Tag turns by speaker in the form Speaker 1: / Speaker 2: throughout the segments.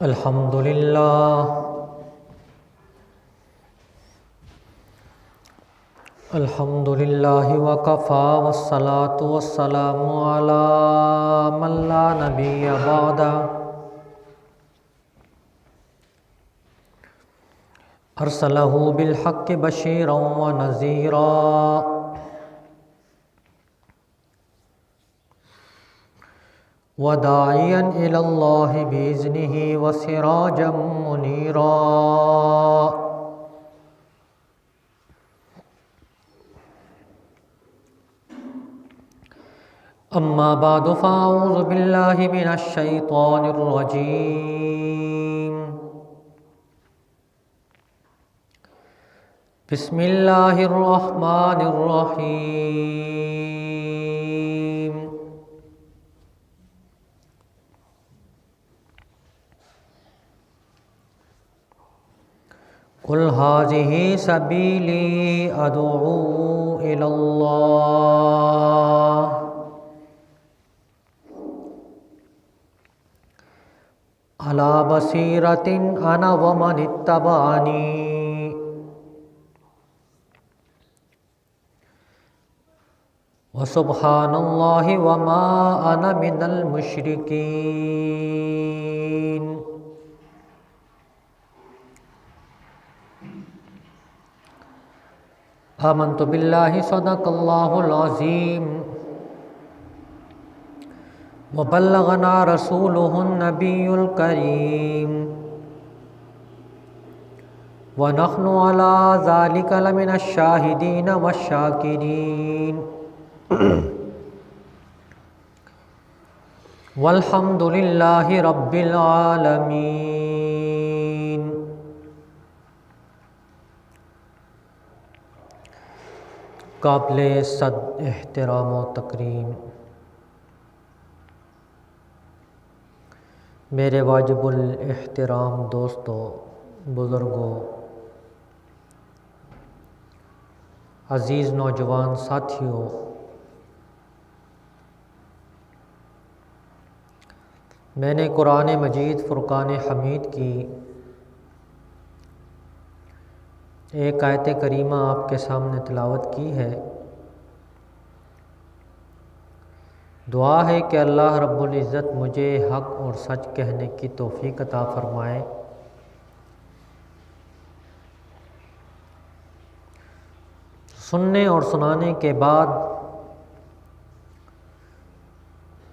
Speaker 1: الحمد للہ وکفی والصلاة والسلام علی من لا نبی بعدہ ارسلہ بالحق بشیرا ونذیرا وداعیا الی اللہ بإذنہ وسراجا منیرا اما بعد فاعوذ باللہ من الشیطان الرجیم بسم اللہ الرحمن الرحیم قل ھذہ سبیلی ادعو الی اللہ علی بصیرۃ انا ومن اتبعنی وسبحان اللہ وما انا من المشرکین آمنت باللہ صدق اللہ العظیم وبلغنا رسولہ النبی الکریم ونحن علی ذلک لمن الشاہدین والشاکرین والحمد للہ رب العالمین۔ قابل صد احترام و تکریم میرے واجب الاحترام دوستوں، بزرگوں، عزیز نوجوان ساتھیوں، میں نے قرآن مجید فرقان حمید کی ایک آیت کریمہ آپ کے سامنے تلاوت کی ہے۔ دعا ہے کہ اللہ رب العزت مجھے حق اور سچ کہنے کی توفیق عطا فرمائے، سننے اور سنانے کے بعد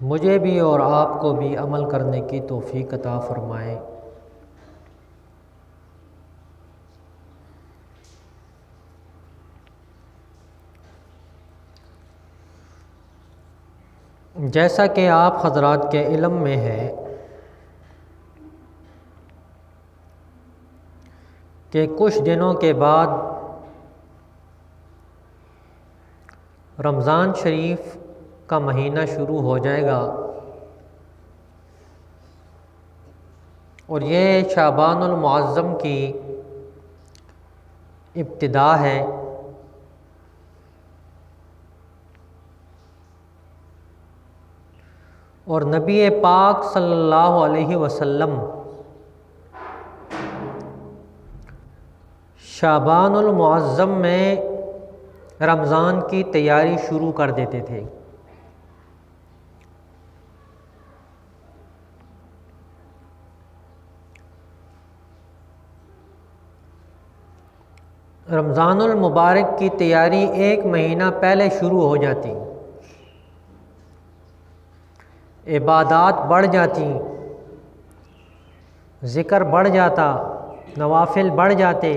Speaker 1: مجھے بھی اور آپ کو بھی عمل کرنے کی توفیق عطا فرمائے۔ جیسا کہ آپ حضرات کے علم میں ہے کہ کچھ دنوں کے بعد رمضان شریف کا مہینہ شروع ہو جائے گا، اور یہ شعبان المعظم کی ابتدا ہے۔ اور نبی پاک صلی اللہ علیہ وسلم شعبان المعظم میں رمضان کی تیاری شروع کر دیتے تھے۔ رمضان المبارک کی تیاری ایک مہینہ پہلے شروع ہو جاتی، عبادات بڑھ جاتی، ذکر بڑھ جاتا، نوافل بڑھ جاتے۔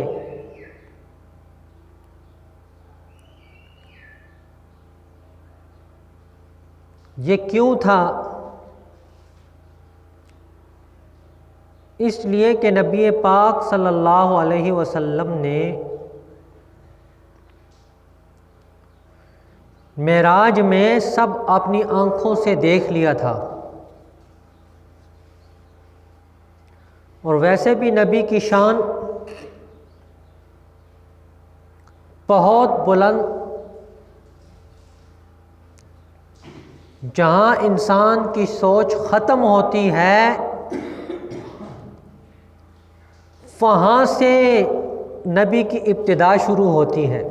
Speaker 1: یہ کیوں تھا؟ اس لیے کہ نبی پاک صلی اللہ علیہ وسلم نے معراج میں سب اپنی آنکھوں سے دیکھ لیا تھا، اور ویسے بھی نبی کی شان بہت بلند، جہاں انسان کی سوچ ختم ہوتی ہے وہاں سے نبی کی ابتدا شروع ہوتی ہے۔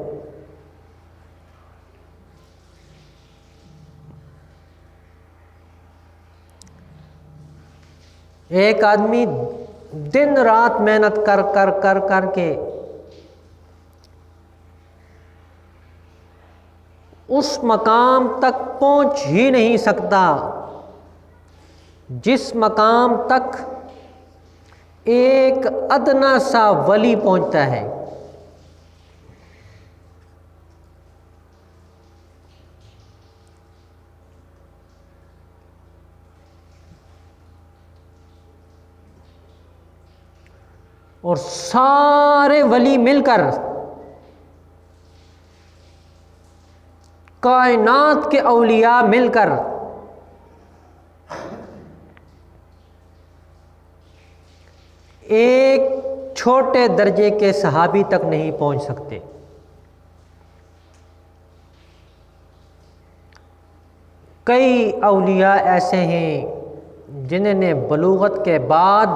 Speaker 1: ایک آدمی دن رات محنت کر کر کر کر کے اس مقام تک پہنچ ہی نہیں سکتا جس مقام تک ایک ادنا سا ولی پہنچتا ہے۔ اور سارے ولی مل کر کائنات کے اولیاء مل کر ایک چھوٹے درجے کے صحابی تک نہیں پہنچ سکتے۔ کئی اولیاء ایسے ہیں جنہوں نے بلوغت کے بعد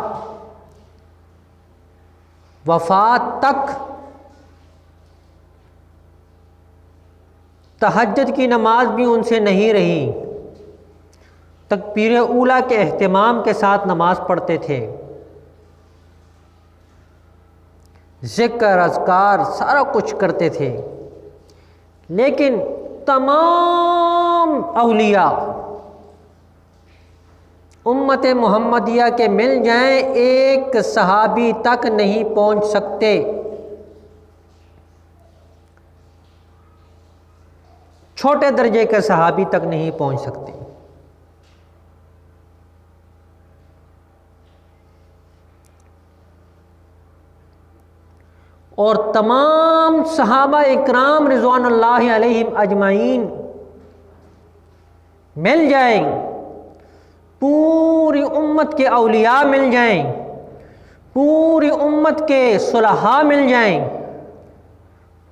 Speaker 1: وفات تک تہجد کی نماز بھی ان سے نہیں رہی، تکبیر اولیٰ کے اہتمام کے ساتھ نماز پڑھتے تھے، ذکر اذکار سارا کچھ کرتے تھے، لیکن تمام اولیاء امت محمدیہ کے مل جائیں ایک صحابی تک نہیں پہنچ سکتے۔ چھوٹے درجے کے صحابی تک نہیں پہنچ سکتے۔ اور تمام صحابہ اکرام رضوان اللہ علیہم اجمعین مل جائیں، پوری امت کے اولیاء مل جائیں، پوری امت کے صلحاء مل جائیں،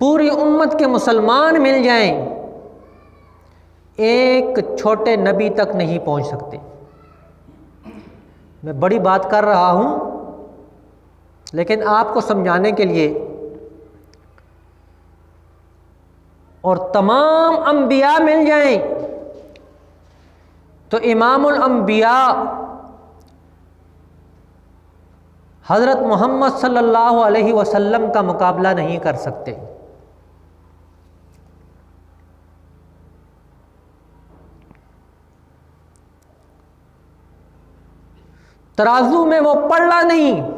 Speaker 1: پوری امت کے مسلمان مل جائیں، ایک چھوٹے نبی تک نہیں پہنچ سکتے۔ میں بڑی بات کر رہا ہوں لیکن آپ کو سمجھانے کے لیے۔ اور تمام انبیاء مل جائیں تو امام الانبیاء حضرت محمد صلی اللہ علیہ وسلم کا مقابلہ نہیں کر سکتے۔ ترازو میں وہ پڑلا نہیں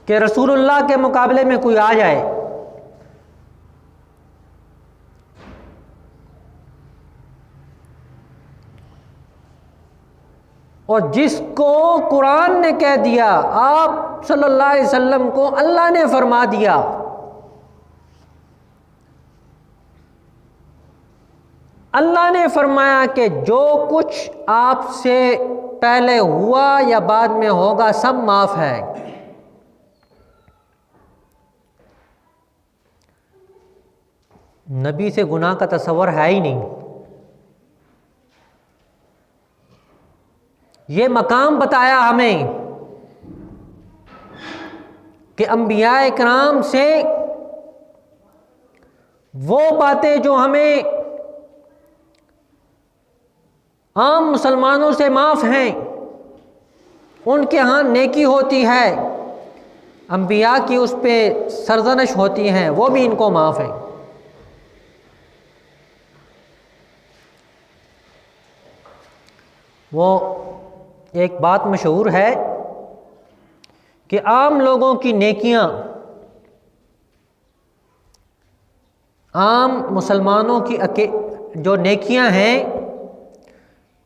Speaker 1: کہ رسول اللہ کے مقابلے میں کوئی آ جائے۔ اور جس کو قرآن نے کہہ دیا، آپ صلی اللہ علیہ وسلم کو اللہ نے فرما دیا، اللہ نے فرمایا کہ جو کچھ آپ سے پہلے ہوا یا بعد میں ہوگا سب معاف ہے۔ نبی سے گناہ کا تصور ہے ہی نہیں۔ یہ مقام بتایا ہمیں کہ انبیاء اکرام سے وہ باتیں جو ہمیں عام مسلمانوں سے معاف ہیں ان کے ہاں نیکی ہوتی ہے، انبیاء کی اس پہ سرزنش ہوتی ہیں، وہ بھی ان کو معاف ہے۔ وہ ایک بات مشہور ہے کہ عام لوگوں کی نیکیاں عام مسلمانوں کی جو نیکیاں ہیں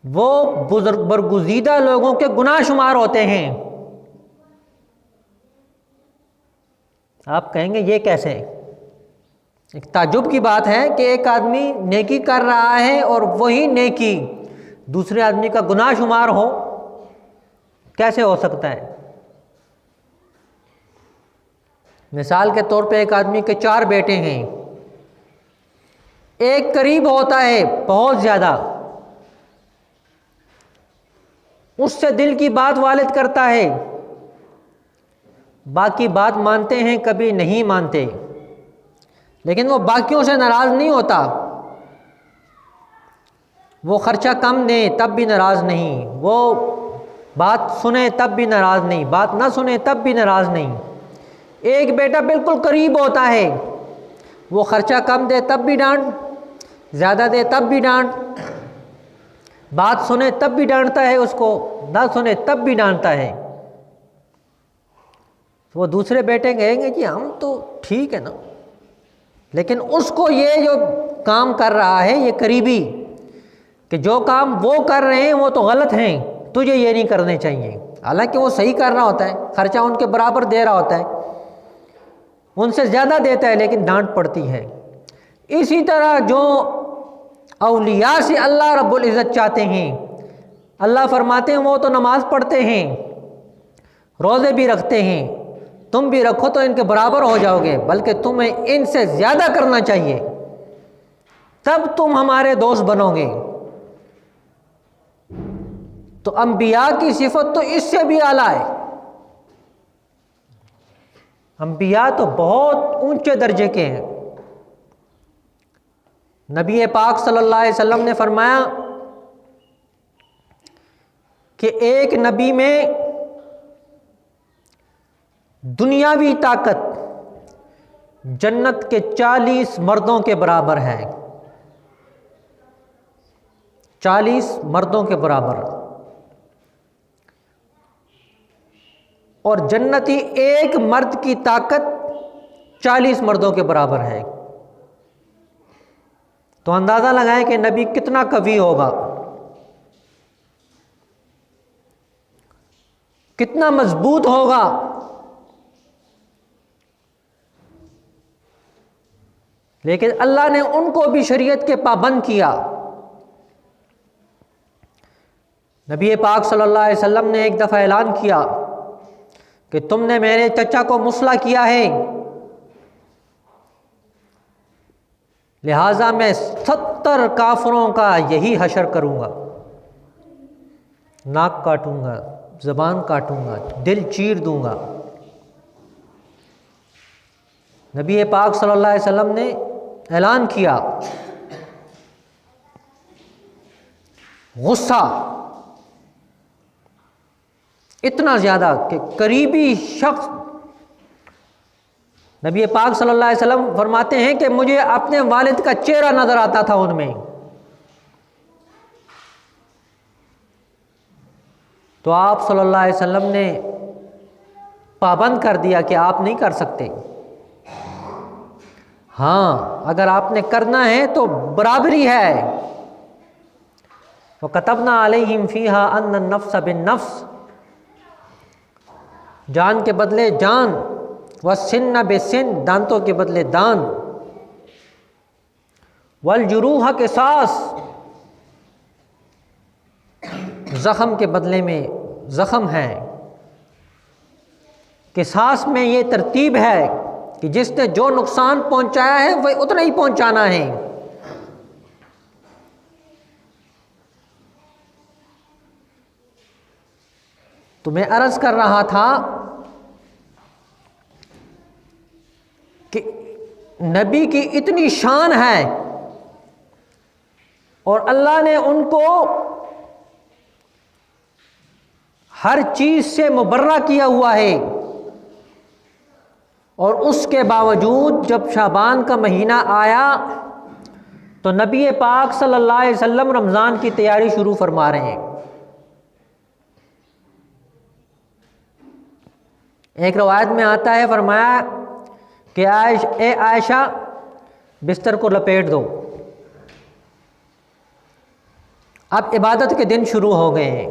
Speaker 1: وہ برگزیدہ لوگوں کے گناہ شمار ہوتے ہیں۔ آپ کہیں گے یہ کیسے؟ ایک تعجب کی بات ہے کہ ایک آدمی نیکی کر رہا ہے اور وہی نیکی دوسرے آدمی کا گناہ شمار ہو، کیسے ہو سکتا ہے؟ مثال کے طور پہ ایک آدمی کے 4 بیٹے ہیں، ایک قریب ہوتا ہے بہت زیادہ، اس سے دل کی بات والد کرتا ہے، باقی بات مانتے ہیں کبھی نہیں مانتے، لیکن وہ باقیوں سے ناراض نہیں ہوتا، وہ خرچہ کم دیں تب بھی ناراض نہیں، وہ بات سنیں تب بھی ناراض نہیں، بات نہ سنیں تب بھی ناراض نہیں۔ ایک بیٹا بالکل قریب ہوتا ہے، وہ خرچہ کم دے تب بھی ڈانٹ، زیادہ دے تب بھی ڈانٹ، بات سنے تب بھی ڈانٹتا ہے، اس کو نہ سنے تب بھی ڈانٹتا ہے۔ وہ دوسرے بیٹے کہیں گے کہ ہم تو ٹھیک ہے نا، لیکن اس کو یہ جو کام کر رہا ہے یہ قریبی، کہ جو کام وہ کر رہے ہیں وہ تو غلط ہیں، تجھے یہ نہیں کرنے چاہیے، حالانکہ وہ صحیح کر رہا ہوتا ہے، خرچہ ان کے برابر دے رہا ہوتا ہے، ان سے زیادہ دیتا ہے، لیکن ڈانٹ پڑتی ہے۔ اسی طرح جو اولیاء سے اللہ رب العزت چاہتے ہیں، اللہ فرماتے ہیں وہ تو نماز پڑھتے ہیں، روزے بھی رکھتے ہیں، تم بھی رکھو تو ان کے برابر ہو جاؤ گے، بلکہ تمہیں ان سے زیادہ کرنا چاہیے، تب تم ہمارے دوست بنو گے۔ تو انبیاء کی صفت تو اس سے بھی اعلیٰ ہے، انبیاء تو بہت اونچے درجے کے ہیں۔ نبی پاک صلی اللہ علیہ وسلم نے فرمایا کہ ایک نبی میں دنیاوی طاقت جنت کے 40 مردوں کے برابر ہے، 40 مردوں کے برابر، اور جنتی ایک مرد کی طاقت 40 مردوں کے برابر ہے۔ تو اندازہ لگائیں کہ نبی کتنا قوی ہوگا، کتنا مضبوط ہوگا۔ لیکن اللہ نے ان کو بھی شریعت کے پابند کیا۔ نبی پاک صلی اللہ علیہ وسلم نے ایک دفعہ اعلان کیا کہ تم نے میرے چچا کو مسلح کیا ہے، لہٰذا میں 70 کافروں کا یہی حشر کروں گا، ناک کاٹوں گا، زبان کاٹوں گا، دل چیر دوں گا۔ نبی پاک صلی اللہ علیہ وسلم نے اعلان کیا، غصہ اتنا زیادہ کہ قریبی شخص، نبی پاک صلی اللہ علیہ وسلم فرماتے ہیں کہ مجھے اپنے والد کا چہرہ نظر آتا تھا ان میں۔ تو آپ صلی اللہ علیہ وسلم نے پابند کر دیا کہ آپ نہیں کر سکتے، ہاں اگر آپ نے کرنا ہے تو برابری ہے۔ وَكَتَبْنَا عَلَيْهِمْ فِيهَا أَنَّ النَّفْسَ بِالنَّفْسِ، جان کے بدلے جان، وَالسِّنَّ بِالسِّنِّ، دانتوں کے بدلے دان، وَالْجُرُوحَ قِصَاص، زخم کے بدلے میں زخم ہے، قصاص میں یہ ترتیب ہے کہ جس نے جو نقصان پہنچایا ہے وہ اتنا ہی پہنچانا ہے۔ تو میں عرض کر رہا تھا کہ نبی کی اتنی شان ہے اور اللہ نے ان کو ہر چیز سے مبرہ کیا ہوا ہے، اور اس کے باوجود جب شعبان کا مہینہ آیا تو نبی پاک صلی اللہ علیہ وسلم رمضان کی تیاری شروع فرما رہے ہیں۔ ایک روایت میں آتا ہے، فرمایا کہ اے عائشہ بستر کو لپیٹ دو، اب عبادت کے دن شروع ہو گئے ہیں۔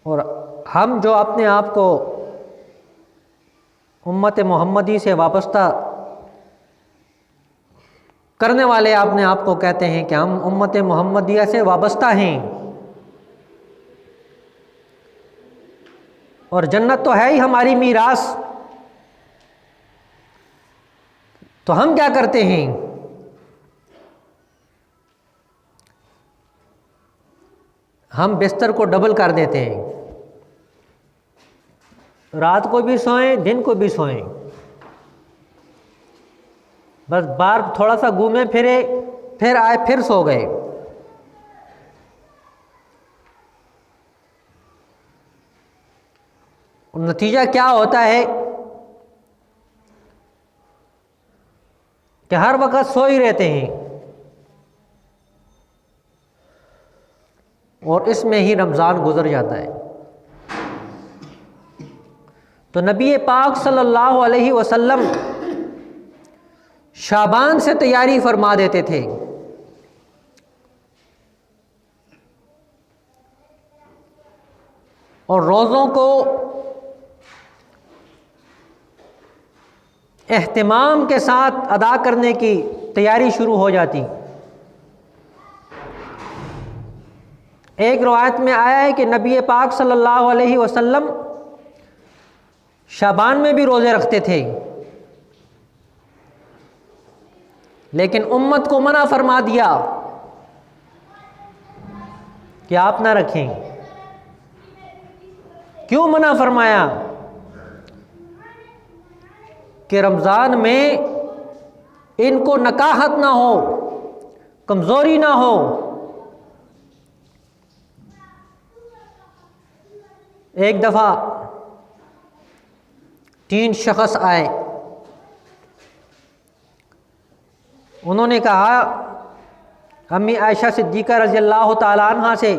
Speaker 1: اور ہم جو اپنے آپ کو امت محمدی سے وابستہ کرنے والے اپنے آپ کو کہتے ہیں کہ ہم امت محمدیہ سے وابستہ ہیں، اور جنت تو ہے ہی ہماری میراث، تو ہم کیا کرتے ہیں؟ ہم بستر کو ڈبل کر دیتے ہیں، رات کو بھی سوئیں دن کو بھی سوئیں، بس بار تھوڑا سا گھومے پھرے پھر آئے پھر سو گئے۔ نتیجہ کیا ہوتا ہے کہ ہر وقت سو ہی رہتے ہیں، اور اس میں ہی رمضان گزر جاتا ہے۔ تو نبی پاک صلی اللہ علیہ وسلم شعبان سے تیاری فرما دیتے تھے، اور روزوں کو اہتمام کے ساتھ ادا کرنے کی تیاری شروع ہو جاتی۔ ایک روایت میں آیا ہے کہ نبی پاک صلی اللہ علیہ وسلم شعبان میں بھی روزے رکھتے تھے، لیکن امت کو منع فرما دیا کہ آپ نہ رکھیں۔ کیوں منع فرمایا؟ کہ رمضان میں ان کو نکاحت نہ ہو، کمزوری نہ ہو۔ ایک دفعہ 3 شخص آئے، انہوں نے کہا امی عائشہ صدیقہ رضی اللہ تعالیٰ عنہ سے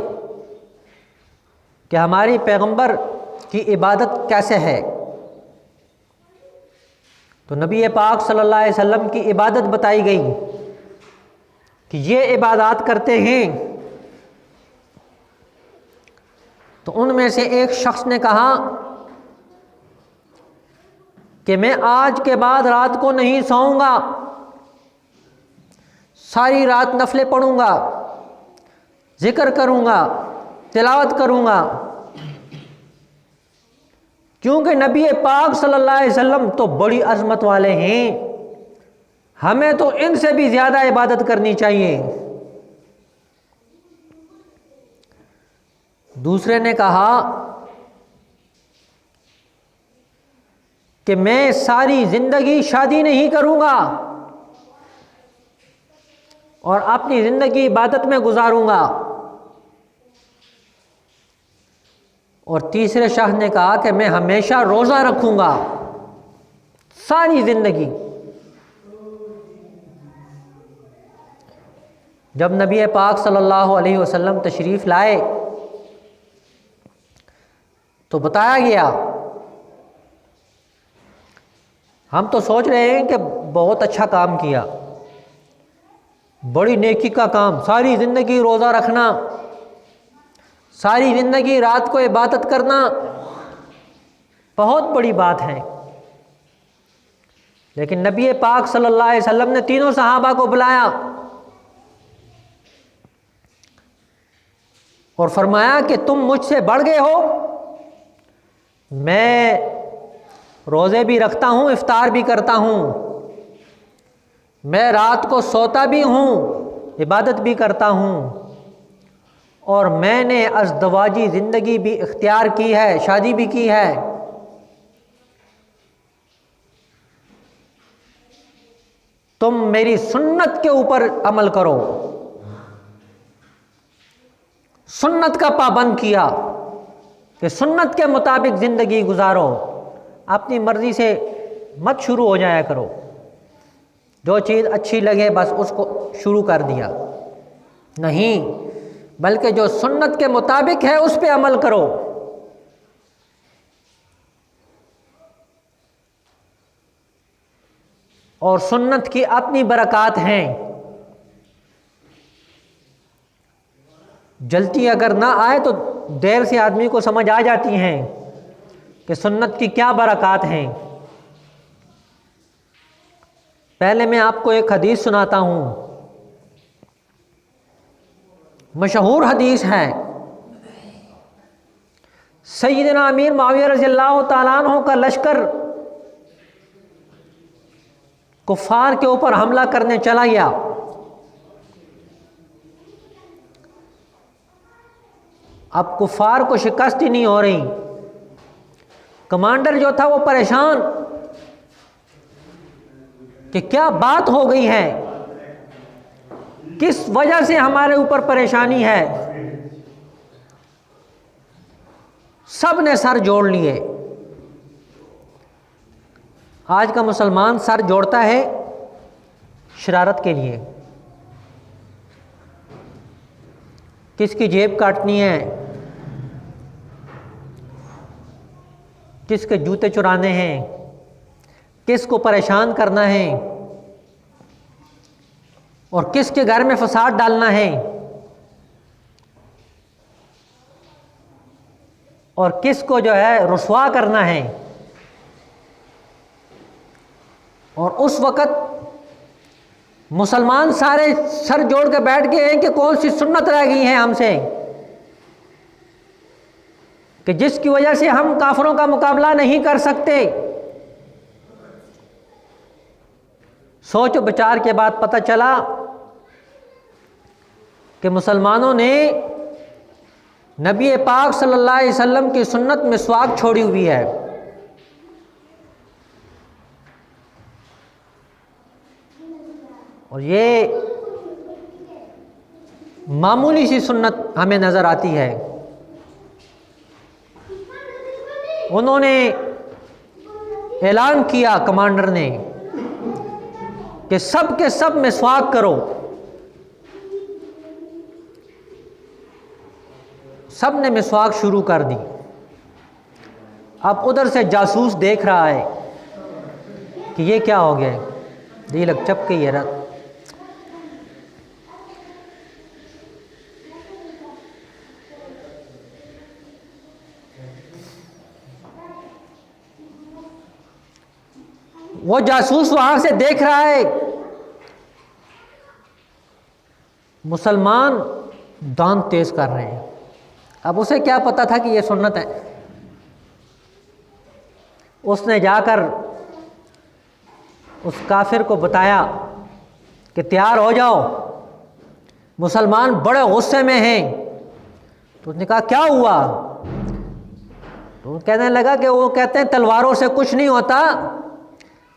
Speaker 1: کہ ہماری پیغمبر کی عبادت کیسے ہے؟ تو نبی پاک صلی اللہ علیہ وسلم کی عبادت بتائی گئی کہ یہ عبادات کرتے ہیں۔ تو ان میں سے ایک شخص نے کہا کہ میں آج کے بعد رات کو نہیں سوؤں گا، ساری رات نفلیں پڑھوں گا، ذکر کروں گا، تلاوت کروں گا، کیونکہ نبی پاک صلی اللہ علیہ وسلم تو بڑی عظمت والے ہیں، ہمیں تو ان سے بھی زیادہ عبادت کرنی چاہیے۔ دوسرے نے کہا کہ میں ساری زندگی شادی نہیں کروں گا اور اپنی زندگی عبادت میں گزاروں گا۔ اور تیسرے شخص نے کہا کہ میں ہمیشہ روزہ رکھوں گا ساری زندگی۔ جب نبی پاک صلی اللہ علیہ وسلم تشریف لائے تو بتایا گیا، ہم تو سوچ رہے ہیں کہ بہت اچھا کام کیا، بڑی نیکی کا کام، ساری زندگی روزہ رکھنا، ساری زندگی رات کو عبادت کرنا بہت بڑی بات ہے۔ لیکن نبی پاک صلی اللہ علیہ وسلم نے تینوں صحابہ کو بلایا اور فرمایا کہ تم مجھ سے بڑھ گئے ہو، میں روزے بھی رکھتا ہوں، افطار بھی کرتا ہوں، میں رات کو سوتا بھی ہوں، عبادت بھی کرتا ہوں، اور میں نے ازدواجی زندگی بھی اختیار کی ہے، شادی بھی کی ہے۔ تم میری سنت کے اوپر عمل کرو۔ سنت کا پابند کیا کہ سنت کے مطابق زندگی گزارو، اپنی مرضی سے مت شروع ہو جایا کرو، جو چیز اچھی لگے بس اس کو شروع کر دیا، نہیں، بلکہ جو سنت کے مطابق ہے اس پہ عمل کرو۔ اور سنت کی اپنی برکات ہیں، جلتی اگر نہ آئے تو دیر سے آدمی کو سمجھ آ جاتی ہیں کہ سنت کی کیا برکات ہیں۔ پہلے میں آپ کو ایک حدیث سناتا ہوں، مشہور حدیث ہے۔ سیدنا امیر معاویہ رضی اللہ تعالیٰ عنہ کا لشکر کفار کے اوپر حملہ کرنے چلا گیا، اب کفار کو شکست ہی نہیں ہو رہی۔ کمانڈر جو تھا وہ پریشان کہ کیا بات ہو گئی ہے، کس وجہ سے ہمارے اوپر پریشانی ہے۔ سب نے سر جوڑ لیے۔ آج کا مسلمان سر جوڑتا ہے شرارت کے لیے، کس کی جیب کاٹنی ہے، کس کے جوتے چرانے ہیں، کس کو پریشان کرنا ہے، اور کس کے گھر میں فساد ڈالنا ہے، اور کس کو جو ہے رسوا کرنا ہے۔ اور اس وقت مسلمان سارے سر جوڑ کے بیٹھ گئے ہیں کہ کون سی سنت رہ گئی ہے ہم سے کہ جس کی وجہ سے ہم کافروں کا مقابلہ نہیں کر سکتے۔ سوچ و بچار کے بعد پتہ چلا کہ مسلمانوں نے نبی پاک صلی اللہ علیہ وسلم کی سنت مسواک چھوڑی ہوئی ہے۔ اور یہ معمولی سی سنت ہمیں نظر آتی ہے۔ انہوں نے اعلان کیا کمانڈر نے کہ سب کے سب مسواک کرو۔ سب نے مسواک شروع کر دی۔ اب ادھر سے جاسوس دیکھ رہا ہے کہ یہ کیا ہو گیا ہے، یہ لگ چپ کے یہ رہا۔ وہ جاسوس وہاں سے دیکھ رہا ہے مسلمان دانت تیز کر رہے ہیں۔ اب اسے کیا پتا تھا کہ یہ سنت ہے۔ اس نے جا کر اس کافر کو بتایا کہ تیار ہو جاؤ، مسلمان بڑے غصے میں ہیں۔ تو اس نے کہا کیا ہوا؟ تو وہ کہنے لگا کہ وہ کہتے ہیں تلواروں سے کچھ نہیں ہوتا،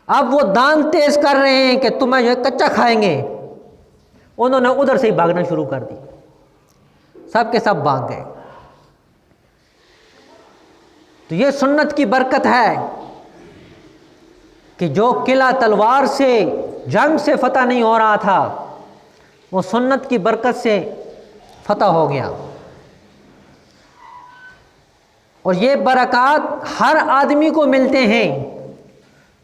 Speaker 1: اب وہ دانت تیز کر رہے ہیں کہ تمہیں جو کچا کھائیں گے۔ انہوں نے ادھر سے ہی بھاگنا شروع کر دی، سب کے سب بھاگ گئے۔ تو یہ سنت کی برکت ہے کہ جو قلعہ تلوار سے جنگ سے فتح نہیں ہو رہا تھا، وہ سنت کی برکت سے فتح ہو گیا۔ اور یہ برکات ہر آدمی کو ملتے ہیں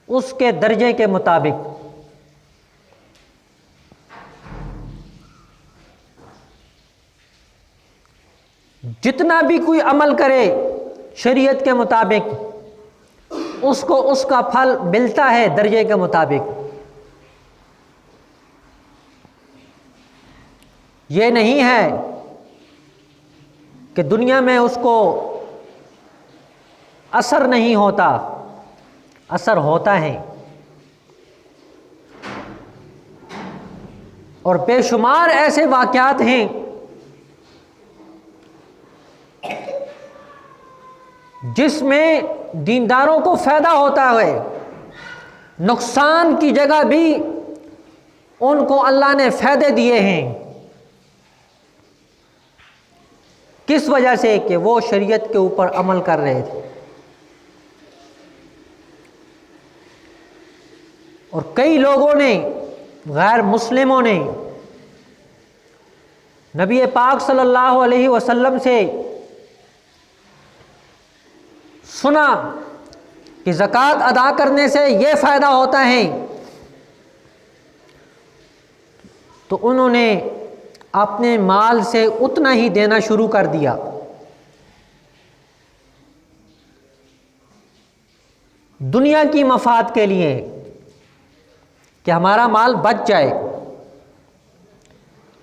Speaker 1: اس کے درجے کے مطابق۔ جتنا بھی کوئی عمل کرے شریعت کے مطابق، اس کو اس کا پھل ملتا ہے درجے کے مطابق۔ یہ نہیں ہے کہ دنیا میں اس کو اثر نہیں ہوتا، اثر ہوتا ہے۔ اور بے شمار ایسے واقعات ہیں جس میں دینداروں کو فائدہ ہوتا ہے، نقصان کی جگہ بھی ان کو اللہ نے فائدے دیے ہیں۔ کس وجہ سے؟ کہ وہ شریعت کے اوپر عمل کر رہے تھے۔ اور کئی لوگوں نے، غیر مسلموں نے نبی پاک صلی اللہ علیہ وسلم سے سنا کہ زکوٰۃ ادا کرنے سے یہ فائدہ ہوتا ہے، تو انہوں نے اپنے مال سے اتنا ہی دینا شروع کر دیا۔ دنیا کی مفاد کے لیے کہ ہمارا مال بچ جائے۔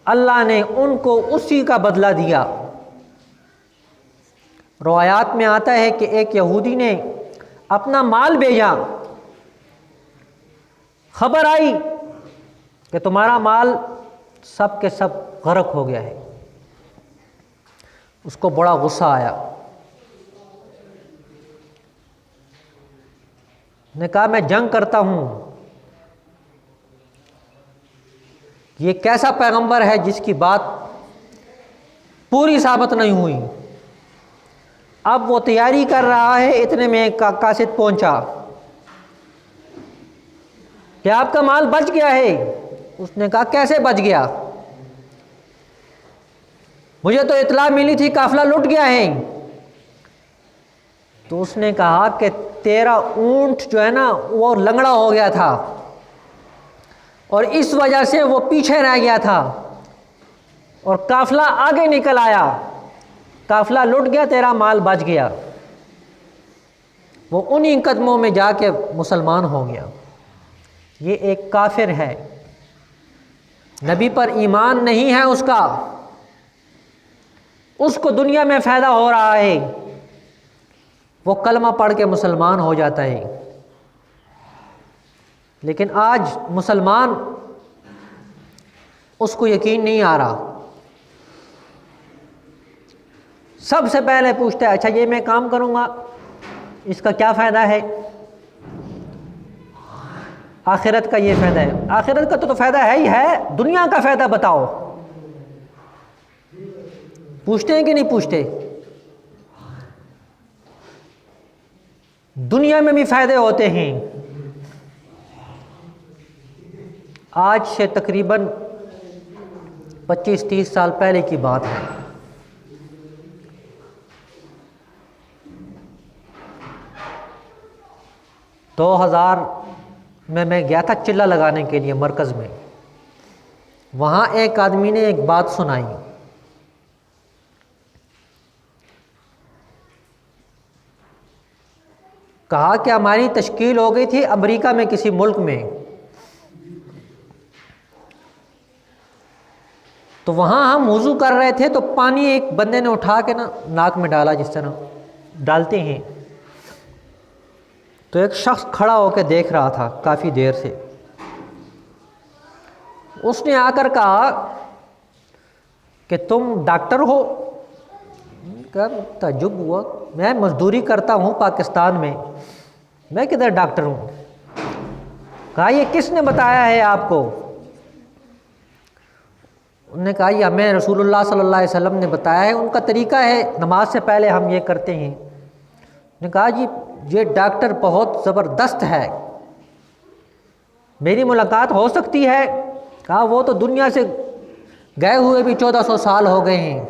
Speaker 1: اللہ نے ان کو اسی کا بدلہ دیا۔ روایات میں آتا ہے کہ ایک یہودی نے اپنا مال بھیجا، خبر آئی کہ تمہارا مال سب کے سب غرق ہو گیا ہے۔ اس کو بڑا غصہ آیا، نے کہا میں جنگ کرتا ہوں، یہ کیسا پیغمبر ہے جس کی بات پوری ثابت نہیں ہوئی۔ اب وہ تیاری کر رہا ہے، اتنے میں ایک قاصد پہنچا کہ آپ کا مال بچ گیا ہے۔ اس نے کہا کیسے بچ گیا؟ مجھے تو اطلاع ملی تھی قافلہ لٹ گیا ہے۔ تو اس نے کہا کہ تیرا اونٹ جو ہے نا وہ لنگڑا ہو گیا تھا اور اس وجہ سے وہ پیچھے رہ گیا تھا اور قافلہ آگے نکل آیا، قافلہ لٹ گیا، تیرا مال بچ گیا۔ وہ انہی قدموں میں جا کے مسلمان ہو گیا۔ یہ ایک کافر ہے، نبی پر ایمان نہیں ہے اس کا، اس کو دنیا میں فائدہ ہو رہا ہے، وہ کلمہ پڑھ کے مسلمان ہو جاتا ہے۔ لیکن آج مسلمان اس کو یقین نہیں آ رہا، سب سے پہلے پوچھتا ہے اچھا یہ میں کام کروں گا اس کا کیا فائدہ ہے؟ آخرت کا یہ فائدہ ہے، آخرت کا تو فائدہ ہے ہی ہے، دنیا کا فائدہ بتاؤ۔ پوچھتے ہیں کہ نہیں پوچھتے؟ دنیا میں بھی فائدے ہوتے ہیں۔ آج سے تقریباً 25-30 سال پہلے کی بات ہے، دو ہزار میں گیا تھا چلہ لگانے کے لیے مرکز میں، وہاں ایک آدمی نے ایک بات سنائی، کہا کہ ہماری تشکیل ہو گئی تھی امریکہ میں کسی ملک میں، تو وہاں ہم وضو کر رہے تھے تو پانی ایک بندے نے اٹھا کے نا ناک میں ڈالا، جس طرح ڈالتے ہیں، تو ایک شخص کھڑا ہو کے دیکھ رہا تھا کافی دیر سے۔ اس نے آ کر کہا کہ تم ڈاکٹر ہو؟ کہا تعجب ہوا، میں مزدوری کرتا ہوں پاکستان میں کدھر ڈاکٹر ہوں؟ کہا یہ کس نے بتایا ہے آپ کو؟ انہوں نے کہا یہ ہمیں رسول اللہ صلی اللہ علیہ وسلم نے بتایا ہے، ان کا طریقہ ہے نماز سے پہلے ہم یہ کرتے ہیں۔ نے کہا جی یہ ڈاکٹر بہت زبردست ہے، میری ملاقات ہو سکتی ہے؟ کہا وہ تو دنیا سے گئے ہوئے بھی 1400 سال ہو گئے ہیں۔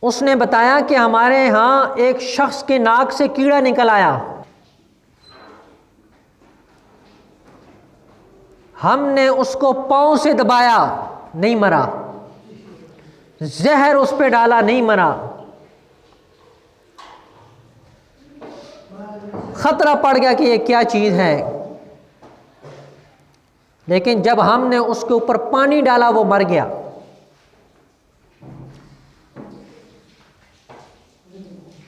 Speaker 1: اس نے بتایا کہ ہمارے ہاں ایک شخص کے ناک سے کیڑا نکل آیا، ہم نے اس کو پاؤں سے دبایا، نہیں مرا، زہر اس پہ ڈالا، نہیں مرا، خطرہ پڑ گیا کہ یہ کیا چیز ہے، لیکن جب ہم نے اس کے اوپر پانی ڈالا وہ مر گیا۔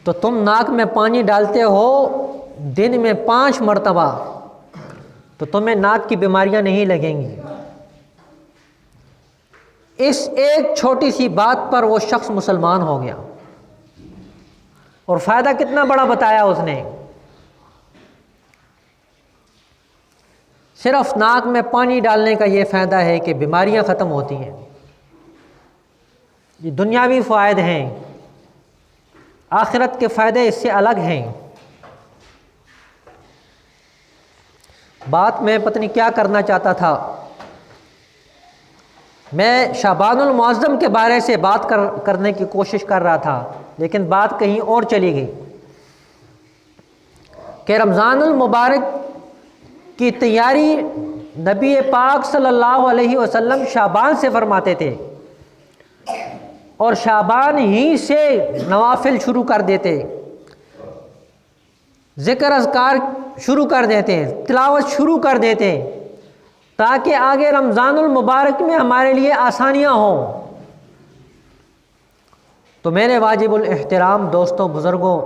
Speaker 1: تو تم ناک میں پانی ڈالتے ہو دن میں 5 مرتبہ، تو تمہیں ناک کی بیماریاں نہیں لگیں گی۔ اس ایک چھوٹی سی بات پر وہ شخص مسلمان ہو گیا، اور فائدہ کتنا بڑا بتایا اس نے، صرف ناک میں پانی ڈالنے کا یہ فائدہ ہے کہ بیماریاں ختم ہوتی ہیں۔ یہ دنیاوی فوائد ہیں، آخرت کے فائدے اس سے الگ ہیں۔ بات میں پتہ نہیں کیا کرنا چاہتا تھا، میں شعبان المعظم کے بارے سے بات کرنے کی کوشش کر رہا تھا، لیکن بات کہیں اور چلی گئی کہ رمضان المبارک کی تیاری نبی پاک صلی اللہ علیہ وسلم شعبان سے فرماتے تھے، اور شعبان ہی سے نوافل شروع کر دیتے، ذکر اذکار شروع کر دیتے، تلاوت شروع کر دیتے، تاکہ آگے رمضان المبارک میں ہمارے لیے آسانیاں ہوں۔ تو میرے واجب الاحترام دوستوں، بزرگوں،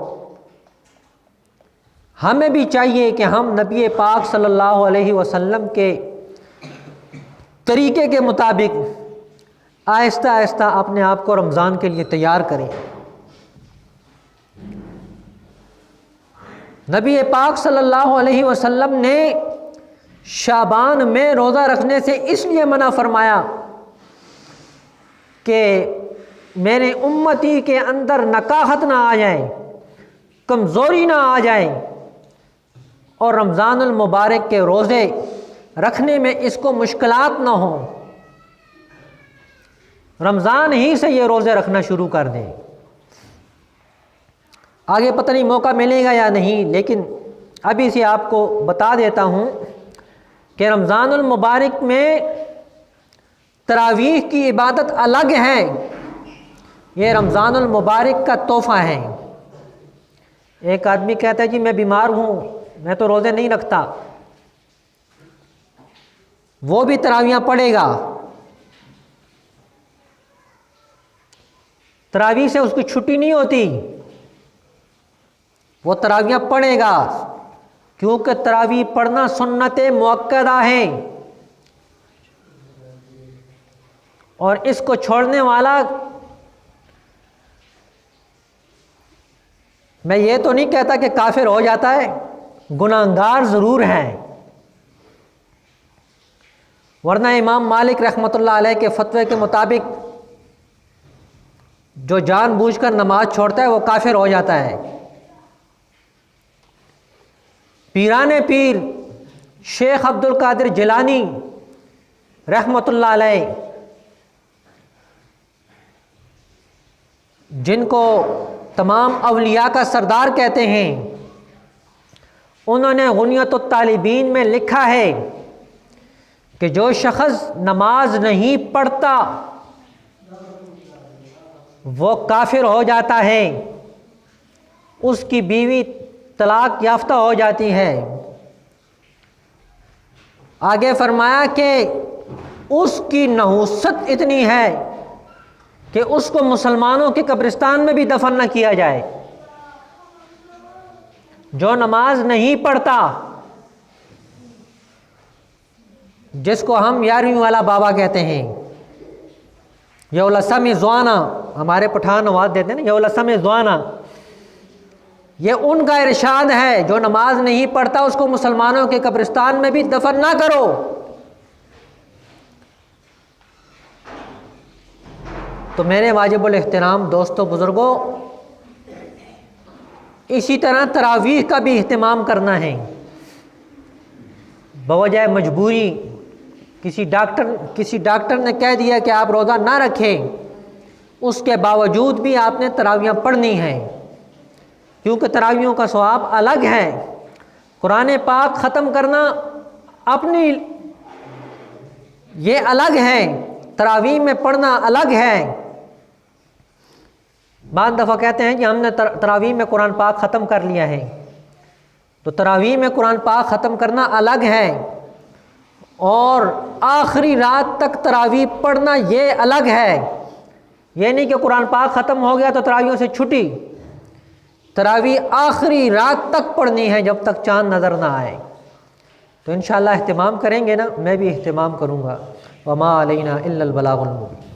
Speaker 1: ہمیں بھی چاہیے کہ ہم نبی پاک صلی اللہ علیہ وسلم کے طریقے کے مطابق آہستہ آہستہ اپنے آپ کو رمضان کے لیے تیار کریں۔ نبی پاک صلی اللہ علیہ وسلم نے شعبان میں روزہ رکھنے سے اس لیے منع فرمایا کہ میرے امتی کے اندر نکاہت نہ آ جائے، کمزوری نہ آ جائے، اور رمضان المبارک کے روزے رکھنے میں اس کو مشکلات نہ ہوں۔ رمضان ہی سے یہ روزے رکھنا شروع کر دیں۔ آگے پتہ نہیں موقع ملے گا یا نہیں، لیکن ابھی سے آپ کو بتا دیتا ہوں کہ رمضان المبارک میں تراویح کی عبادت الگ ہے، یہ رمضان المبارک کا تحفہ ہے۔ ایک آدمی کہتا ہے جی میں بیمار ہوں، میں تو روزے نہیں رکھتا، وہ بھی تراویحاں پڑھے گا، تراویح سے اس کی چھٹی نہیں ہوتی، وہ تراویحاں پڑھے گا، کیونکہ تراویح پڑھنا سنت مؤکدہ ہے، اور اس کو چھوڑنے والا، میں یہ تو نہیں کہتا کہ کافر ہو جاتا ہے، گناہگار ضرور ہے، ورنہ امام مالک رحمۃ اللہ علیہ کے فتوے کے مطابق جو جان بوجھ کر نماز چھوڑتا ہے وہ کافر ہو جاتا ہے۔ پیران پیر شیخ عبد القادر جیلانی رحمۃ اللہ علیہ، جن کو تمام اولیاء کا سردار کہتے ہیں، انہوں نے غنیۃ الطالبین میں لکھا ہے کہ جو شخص نماز نہیں پڑھتا وہ کافر ہو جاتا ہے، اس کی بیوی طلاق یافتہ ہو جاتی ہے۔ آگے فرمایا کہ اس کی نحوست اتنی ہے کہ اس کو مسلمانوں کے قبرستان میں بھی دفن نہ کیا جائے۔ جو نماز نہیں پڑھتا، جس کو ہم 11ویں والا بابا کہتے ہیں، یولسم زوانا، ہمارے پٹھان نواز دیتے ہیں نا یولسم زوانا، یہ ان کا ارشاد ہے، جو نماز نہیں پڑھتا اس کو مسلمانوں کے قبرستان میں بھی دفن نہ کرو۔ تو میرے واجب الاحترام دوستوں بزرگوں، اسی طرح تراویح کا بھی اہتمام کرنا ہے۔ بوجہ مجبوری کسی ڈاکٹر نے کہہ دیا کہ آپ روزہ نہ رکھیں، اس کے باوجود بھی آپ نے تراویحاں پڑھنی ہیں، کیونکہ تراویحوں کا ثواب الگ ہے۔ قرآن پاک ختم کرنا اپنی یہ الگ ہے، تراویح میں پڑھنا الگ ہے۔ بعض دفعہ کہتے ہیں کہ ہم نے تراویح میں قرآن پاک ختم کر لیا ہے، تو تراویح میں قرآن پاک ختم کرنا الگ ہے، اور آخری رات تک تراویح پڑھنا یہ الگ ہے۔ یہ نہیں کہ قرآن پاک ختم ہو گیا تو تراویحوں سے چھٹی، تراویح آخری رات تک پڑھنی ہے جب تک چاند نظر نہ آئے۔ تو انشاءاللہ اہتمام کریں گے نا، میں بھی اہتمام کروں گا۔ وما علینا الا البلاغ المبین۔